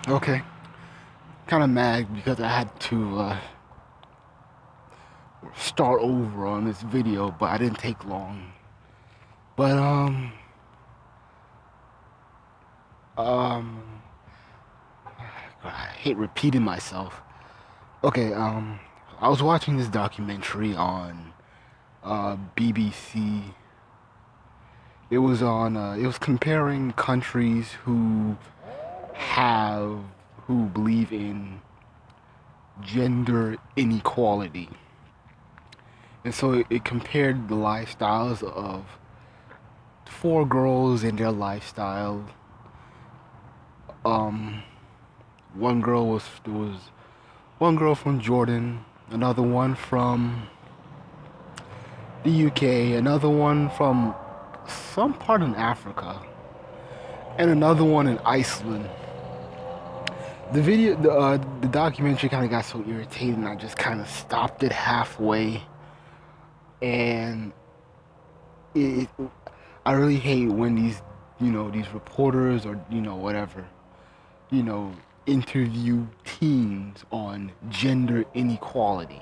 Okay. Kind of mad because I had to start over on this video, but I didn't take long. But um, I hate repeating myself. Okay. I was watching this documentary on BBC. It was on. It was comparing countries have who believe in gender inequality, and so it compared the lifestyles of four girls and their lifestyle. Um, one girl was there was one girl from Jordan, another one from the UK, another one from some part in Africa, and another one in Iceland. The documentary kind of got so irritating. I just kind of stopped it halfway, and it, I really hate when these reporters or whatever, you know, interview teens on gender inequality,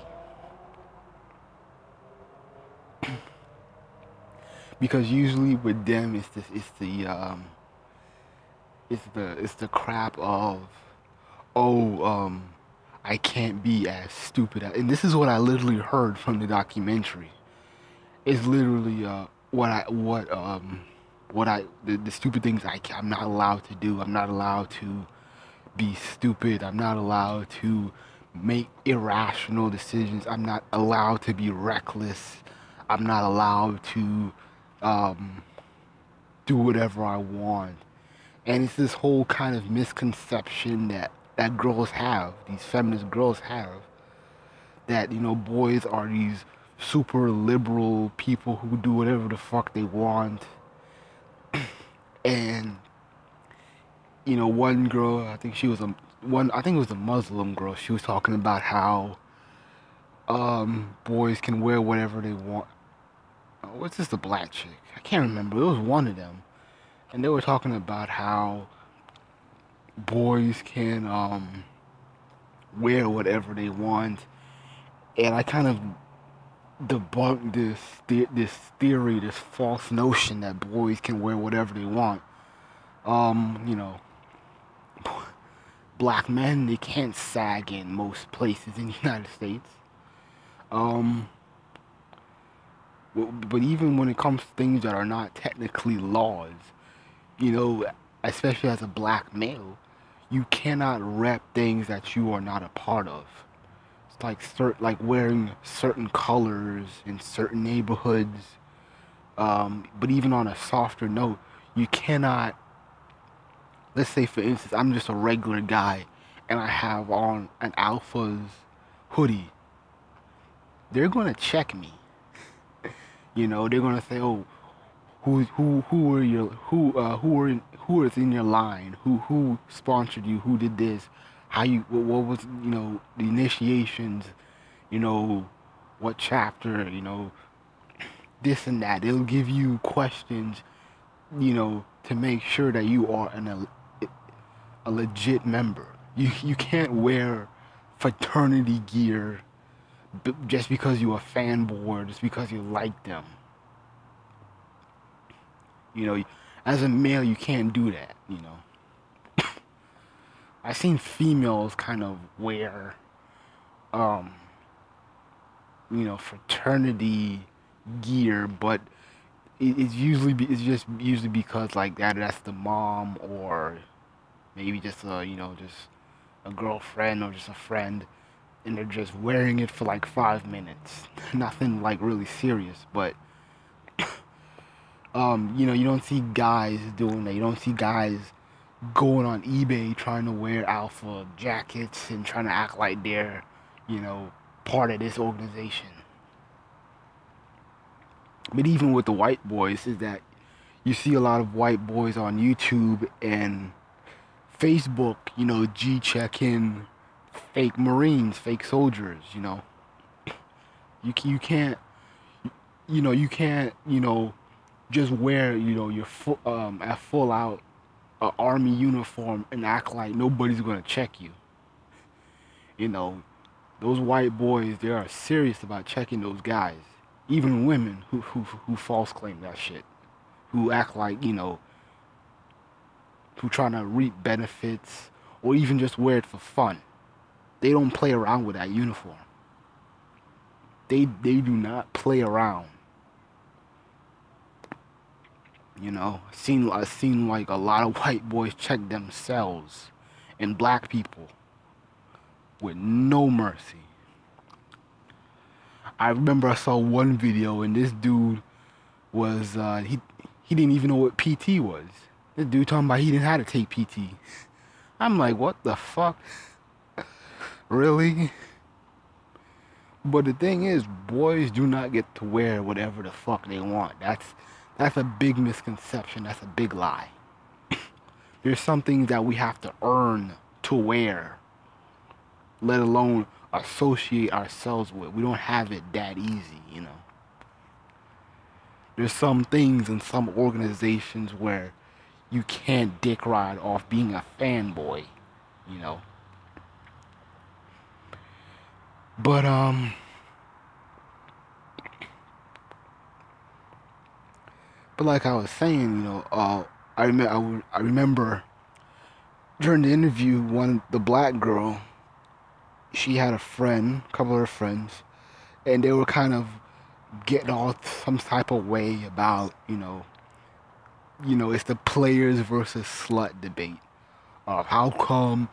because usually with them it's the crap of, oh, I can't be as stupid as, and this is what I literally heard from the documentary. It's literally the stupid things I'm not allowed to do. I'm not allowed to be stupid. I'm not allowed to make irrational decisions. I'm not allowed to be reckless. I'm not allowed to um, do whatever I want. And it's this whole kind of misconception that girls have, these feminist girls have, that boys are these super liberal people who do whatever the fuck they want. And one girl, I think it was a Muslim girl. She was talking about how boys can wear whatever they want. What's this? The black chick? I can't remember. It was one of them, and they were talking about how boys can wear whatever they want. And I kind of debunked this theory, this false notion that boys can wear whatever they want. Um, you know, Black men, they can't sag in most places in the United States. Um, but even when it comes to things that are not technically laws, you know, especially as a black male, you cannot rep things that you are not a part of. It's like like wearing certain colors in certain neighborhoods. But even on a softer note, you cannot. Let's say, for instance, I'm just a regular guy, and I have on an Alpha's hoodie. They're gonna check me. They're gonna say, "Oh, who are your who is in your line? Who sponsored you? Who did this? How you what was the initiations? You know what chapter? This and that." They'll give you questions, to make sure that you are a legit member. You can't wear fraternity gear just because you're a fanboy or just because you like them. You know, as a male, you can't do that. I've seen females kind of wear, um, fraternity gear, but it's just usually because like that's the mom, or maybe just just a girlfriend or just a friend, and they're just wearing it for like 5 minutes. Nothing like really serious, but you don't see guys doing that. You don't see guys going on eBay trying to wear alpha jackets and trying to act like they're, you know, part of this organization. But even with the white boys, is that you see a lot of white boys on YouTube and Facebook, G checking fake Marines, fake soldiers. You can't, you can't, just wear, your full at full out. a army uniform and act like nobody's gonna check you. You know, those white boys, they are serious about checking those guys. Even women who false claim that shit, who act like, who trying to reap benefits or even just wear it for fun. They don't play around with that uniform. They do not play around. I've seen like a lot of white boys check themselves and black people with no mercy. I remember I saw one video and this dude was he didn't even know what PT was. This dude talking about he didn't have to take PT. I'm like, what the fuck? Really? But the thing is, boys do not get to wear whatever the fuck they want. That's a big misconception. That's a big lie. There's some things that we have to earn to wear, let alone associate ourselves with. We don't have it that easy. There's some things in some organizations where you can't dick ride off being a fanboy, you know. But like I was saying, I remember during the interview, the black girl, she had a friend, a couple of her friends, and they were kind of getting all some type of way about, it's the players versus slut debate. How come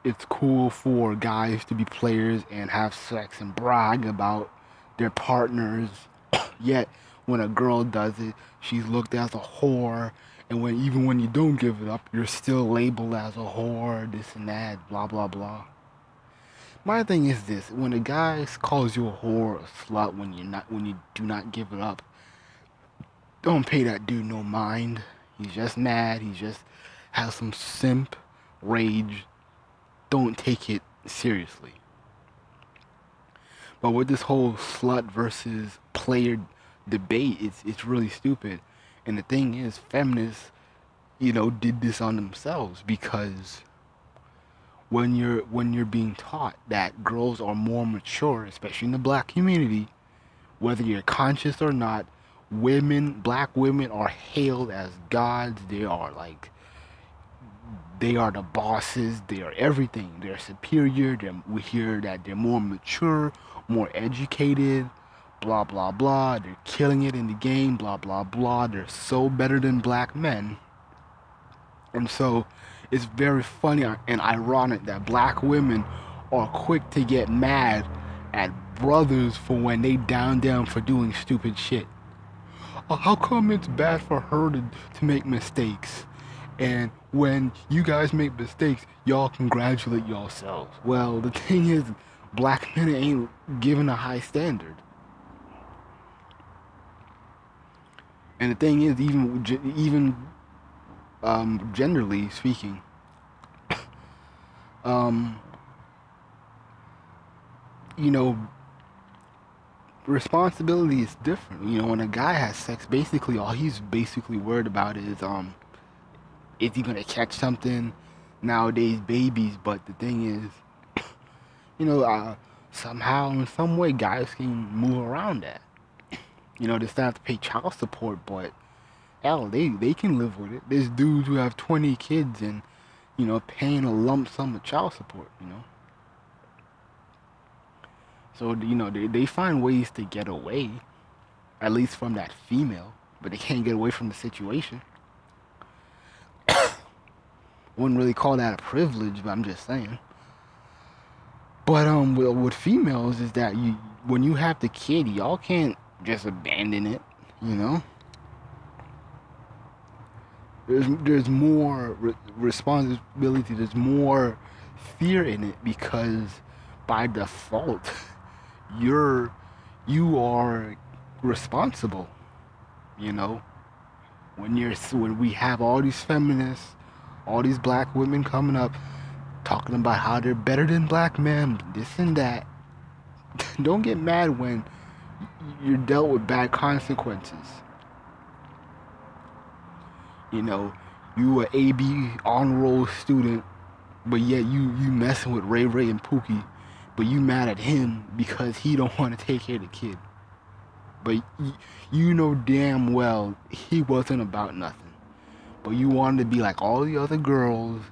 it's cool for guys to be players and have sex and brag about their partners, yet when a girl does it, she's looked as a whore, and even when you don't give it up, you're still labeled as a whore, this and that, blah blah blah. My thing is this: when a guy calls you a whore, or a slut, when you do not give it up, don't pay that dude no mind. He's just mad. He just has some simp rage. Don't take it seriously. But with this whole slut versus player debate, it's really stupid. And the thing is, feminists, did this on themselves because when you're being taught that girls are more mature, especially in the black community, whether you're conscious or not, black women are hailed as gods. They are the bosses. They are everything. They're superior. We hear that they're more mature, more educated, blah blah blah. They're killing it in the game, blah blah blah. They're so better than black men. And so it's very funny and ironic that black women are quick to get mad at brothers for when they down them for doing stupid shit. How come it's bad for her to make mistakes? And when you guys make mistakes, y'all congratulate yourselves. Well, the thing is, black men ain't given a high standard. And the thing is, even generally speaking, um, you know, responsibility is different. When a guy has sex, basically all he's basically worried about is he gonna catch something? Nowadays, babies. But the thing is, somehow, in some way, guys can move around that. They still have to pay child support, but hell, they can live with it. There's dudes who have 20 kids and, paying a lump sum of child support. So, they find ways to get away, at least from that female, but they can't get away from the situation. Wouldn't really call that a privilege, but I'm just saying. But with females is that when you have the kid, y'all can't just abandon it, you know. There's more responsibility. There's more fear in it because by default, you are responsible. You know, when we have all these feminists, all these black women coming up talking about how they're better than black men, this and that. Don't get mad when you're dealt with bad consequences. You know, You a AB on roll student, but yet you messing with Ray Ray and Pookie, but you mad at him because he don't want to take care of the kid. But you know damn well he wasn't about nothing. But you wanted to be like all the other girls.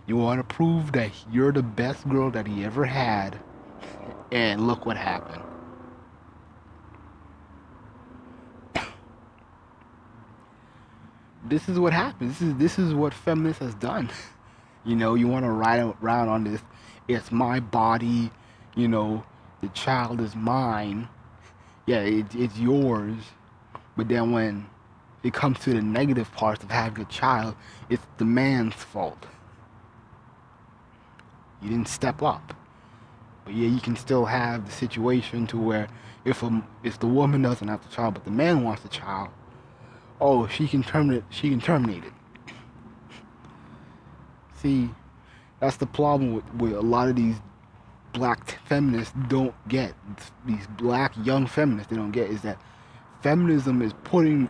You want to prove that you're the best girl that he ever had. And look what happened. This is what happens. This is what feminists has done. You know, you want to ride around on this. It's my body. You know, the child is mine. Yeah, it's yours. But then when it comes to the negative parts of having a child, it's the man's fault. You didn't step up. But yeah, you can still have the situation to where if the woman doesn't have the child, but the man wants the child, oh, she can terminate. She can terminate it. See, that's the problem with a lot of these black feminists don't get. These black young feminists they don't get is that feminism is putting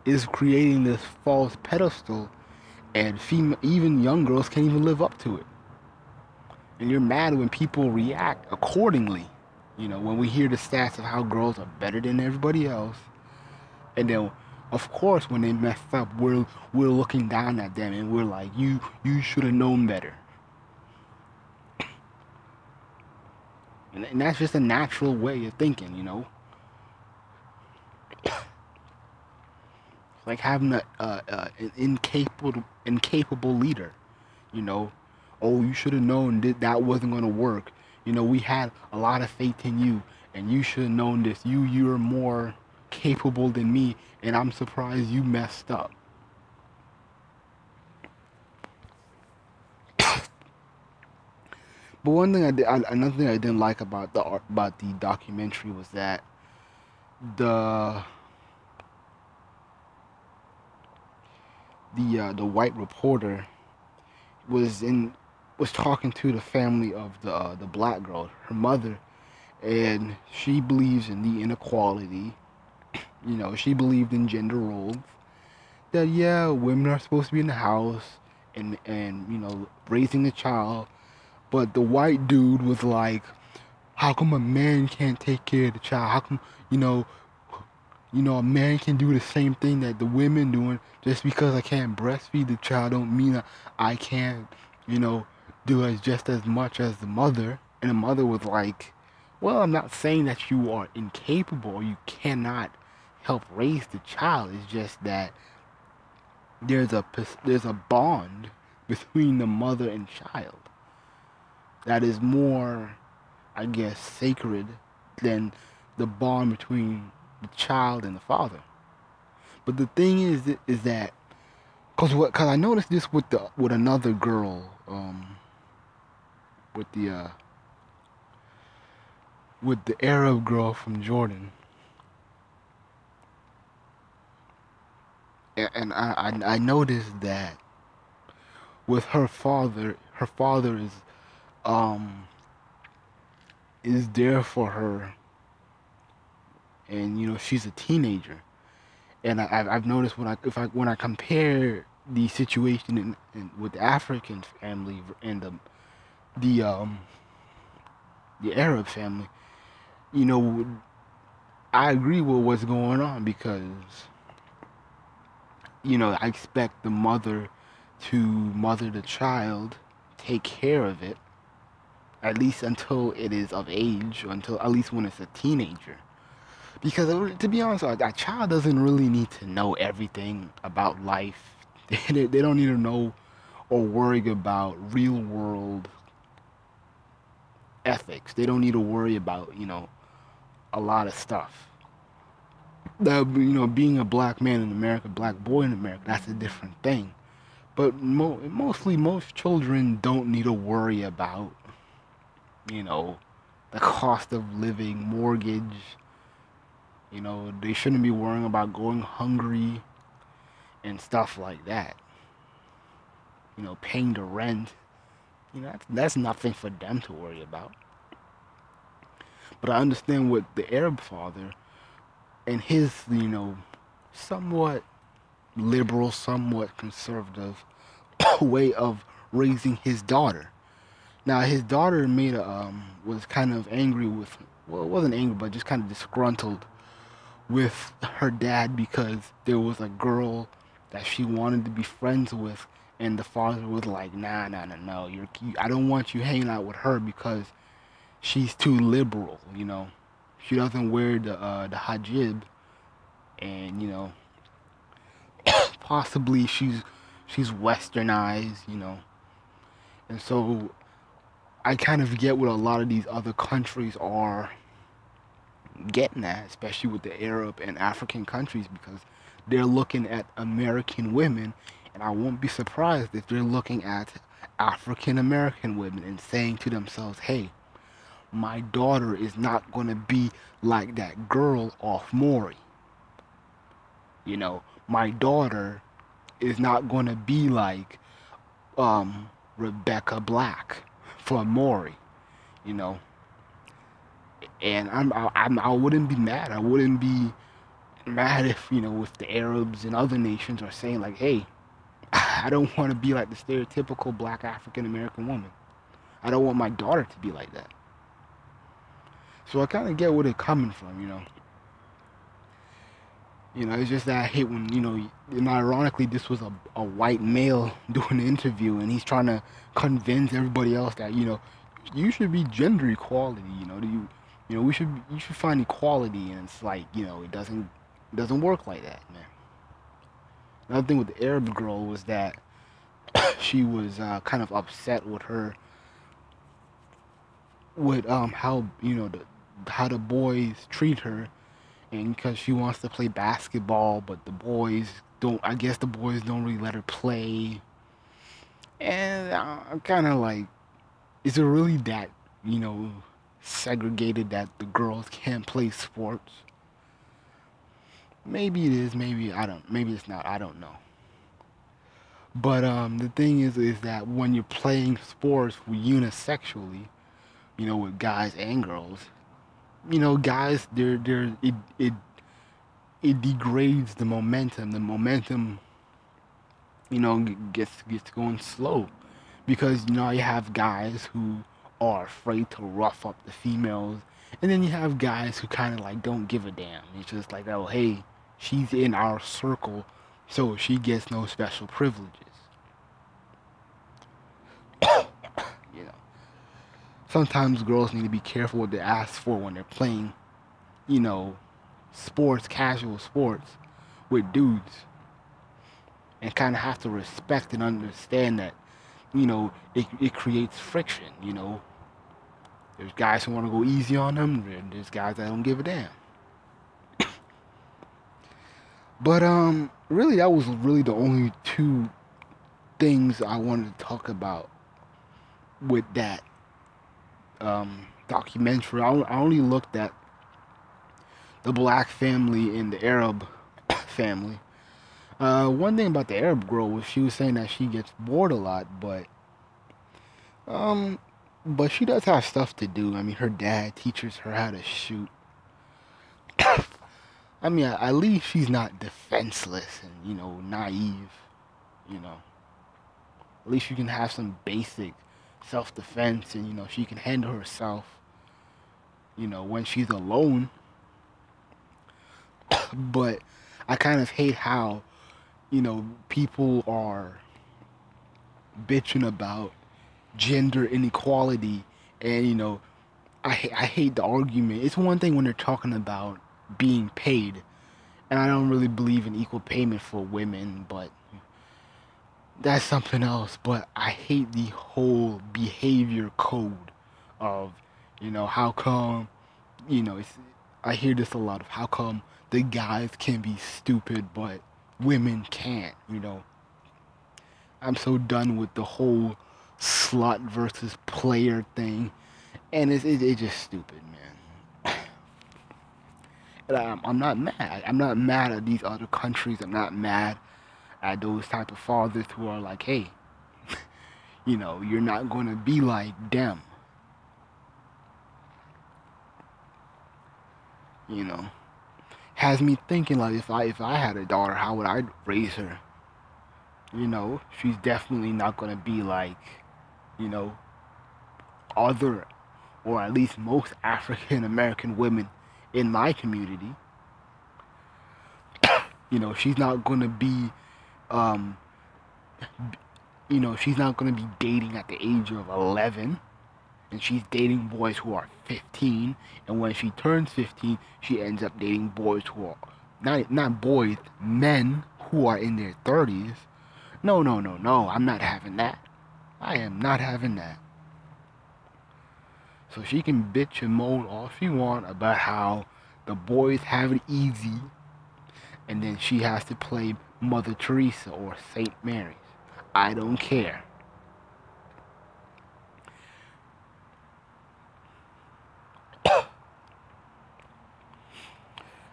is creating this false pedestal, and even young girls can't even live up to it. And you're mad when people react accordingly. You know, when we hear the stats of how girls are better than everybody else, and then, of course, when they mess up, we're looking down at them and we're like, you should have known better. And that's just a natural way of thinking, you know. It's like having an incapable leader, you know. Oh, you should have known that wasn't gonna work. You know, we had a lot of faith in you, and you should have known this. You're more capable than me, and I'm surprised you messed up. But one thing another thing I didn't like about the documentary was that the the white reporter was in was talking to the family of the black girl, her mother, and she believes in the inequality. You know, she believed in gender roles. That yeah, women are supposed to be in the house and you know raising the child, but the white dude was like, how come a man can't take care of the child? How come a man can do the same thing that the women doing? Just because I can't breastfeed the child don't mean that I can't, you know, do as just as much as the mother. And the mother was like, well, I'm not saying that you are incapable or you cannot help raise the child. It's just that there's a bond between the mother and child that is more, I guess, sacred than the bond between the child and the father. But the thing is that cause I noticed this with another girl, with the Arab girl from Jordan, and I noticed that with her father um is there for her, and you know she's a teenager, and I've noticed when I compare the situation with the African family and the um the Arab family, you know, I agree with what's going on because you know I expect the mother to mother the child, take care of it at least until it is of age, or until at least when it's a teenager. Because to be honest, a child doesn't really need to know everything about life. They don't need to know or worry about real world ethics. They don't need to worry about, you know, a lot of stuff. You know, being a black man in America, black boy in America, that's a different thing. But mostly, most children don't need to worry about, you know, the cost of living, mortgage. You know, they shouldn't be worrying about going hungry and stuff like that. You know, paying the rent. You know, that's nothing for them to worry about. But I understand what the Arab father and his, you know, somewhat liberal, somewhat conservative way of raising his daughter. Now his daughter was kind of angry with, well, it wasn't angry, but just kind of disgruntled with her dad because there was a girl that she wanted to be friends with, and the father was like, nah, nah, nah, no, I don't want you hanging out with her because she's too liberal, She doesn't wear the hijab, and possibly she's westernized, And so I kind of get what a lot of these other countries are getting at, especially with the Arab and African countries, because they're looking at American women, and I won't be surprised if they're looking at African American women and saying to themselves, hey, my daughter is not going to be like that girl off Maury. My daughter is not going to be like Rebecca Black for Maury, you know. And I wouldn't be mad. I wouldn't be mad if, if the Arabs and other nations are saying like, hey, I don't want to be like the stereotypical black African American woman. I don't want my daughter to be like that. So I kind of get where they're coming from. It's just that I hate when, and ironically, this was a white male doing the interview, and he's trying to convince everybody else that, you should be gender equality, you should find equality, and it's like, it doesn't work like that, man. Another thing with the Arab girl was that she was kind of upset with her, with how, how the boys treat her, and because she wants to play basketball, but the boys don't. I guess the boys don't really let her play, and I'm kind of like, is it really that segregated that the girls can't play sports? Maybe it is. Maybe I don't. Maybe it's not. I don't know. But the thing is that when you're playing sports unisexually, with guys and girls, guys, it degrades the momentum. The momentum, gets going slow, because you have guys who are afraid to rough up the females, and then you have guys who kind of like don't give a damn. It's just like, oh, hey, she's in our circle, so she gets no special privileges. You know, Sometimes girls need to be careful what they ask for when they're playing, you know, sports, casual sports with dudes, and kind of have to respect and understand that, it creates friction. There's guys who want to go easy on them, and there's guys that don't give a damn. But really, that was really the only two things I wanted to talk about with that documentary. I only looked at the black family and the Arab family. One thing about the Arab girl was she was saying that she gets bored a lot, um, but she does have stuff to do. I mean, her dad teaches her how to shoot. I mean, at least she's not defenseless and naive. You know, at least she can have some basic self-defense, and she can handle herself. When she's alone. But I kind of hate how people are bitching about gender inequality, and I hate the argument. It's one thing when they're talking about being paid, and I don't really believe in equal payment for women, but that's something else. But I hate the whole behavior code of, how come, it's, I hear this a lot of how come the guys can be stupid but women can't. I'm so done with the whole slut versus player thing, and it's just stupid, man. And I'm not mad. I'm not mad at these other countries. I'm not mad at those type of fathers who are like, hey, you're not gonna be like them. You know, has me thinking like if I had a daughter, how would I raise her? She's definitely not gonna be like, you know, other or at least most African American women in my community. She's not gonna be um she's not gonna be dating at the age of 11, and she's dating boys who are 15, and when she turns 15 she ends up dating boys who are not boys, men who are in their 30s. No, no, no, no, I'm not having that. I am not having that. So she can bitch and moan all she want about how the boys have it easy, and then she has to play Mother Teresa or Saint Mary's. I don't care.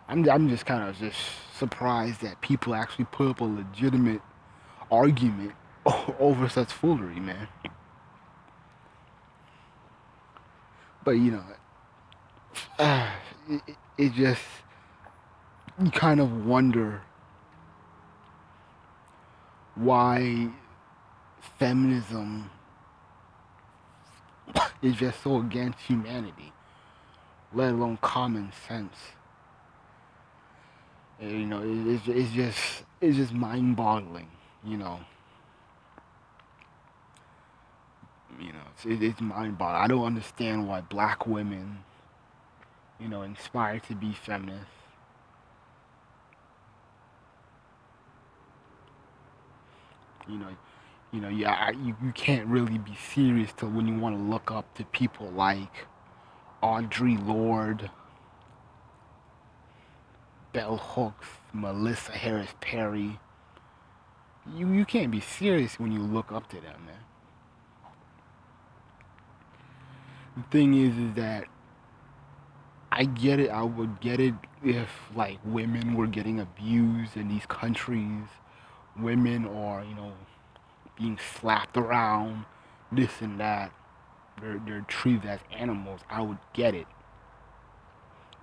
I'm just kind of just surprised that people actually put up a legitimate argument over such foolery, man. But uh, it just, you kind of wonder why feminism is just so against humanity, let alone common sense. It's just mind-boggling. You know, it's mind-boggling. I don't understand why black women, inspire to be feminists. You know, you can't really be serious till when you want to look up to people like Audre Lorde, Bell Hooks, Melissa Harris Perry. You can't be serious when you look up to them, man. The thing is that I get it. I would get it if like women were getting abused in these countries. Women are, being slapped around, this and that. They're treated as animals. I would get it.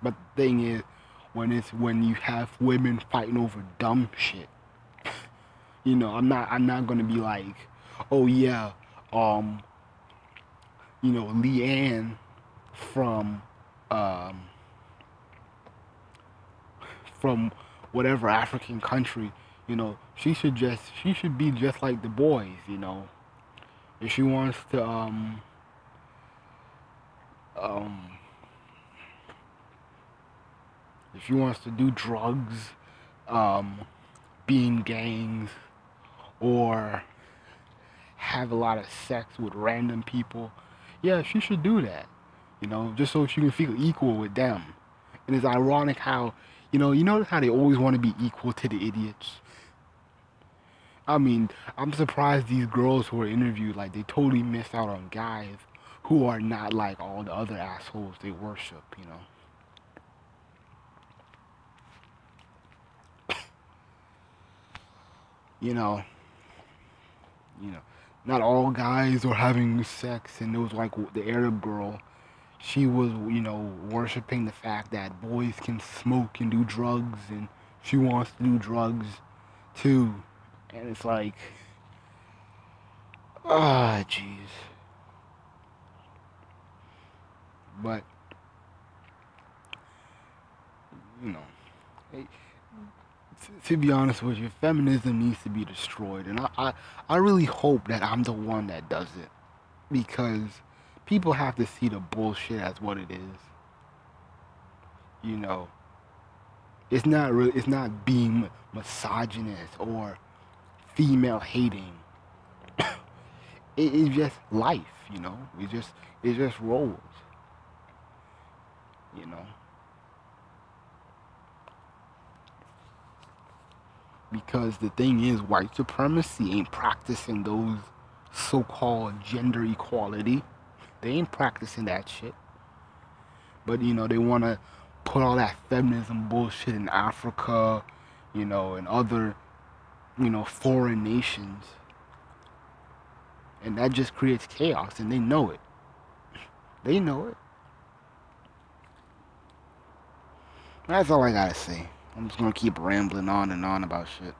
But the thing is, when you have women fighting over dumb shit, I'm not gonna be like, oh yeah, um, Leanne from um from whatever African country, she should be just like the boys. If she wants to um if she wants to do drugs, um be in gangs, or have a lot of sex with random people, yeah, she should do that. Just so she can feel equal with them. And it's ironic how, you notice how they always want to be equal to the idiots. I mean, I'm surprised these girls who are interviewed, like, they totally miss out on guys who are not like all the other assholes they worship. You know, you know, not all guys are having sex, and there was like the Arab girl. She was, worshiping the fact that boys can smoke and do drugs, and she wants to do drugs too. And it's like, ah, jeez. But you know, eh, to be honest with you, feminism needs to be destroyed, and I really hope that I'm the one that does it, because people have to see the bullshit as what it is. You know, it's not being misogynist or female hating. It's just life. It just rolls. You know, because the thing is, white supremacy ain't practicing those so-called gender equality. They ain't practicing that shit. But they want to put all that feminism bullshit in Africa, and other, foreign nations, and that just creates chaos, and they know it. They know it. That's all I gotta say. I'm just gonna keep rambling on and on about shit.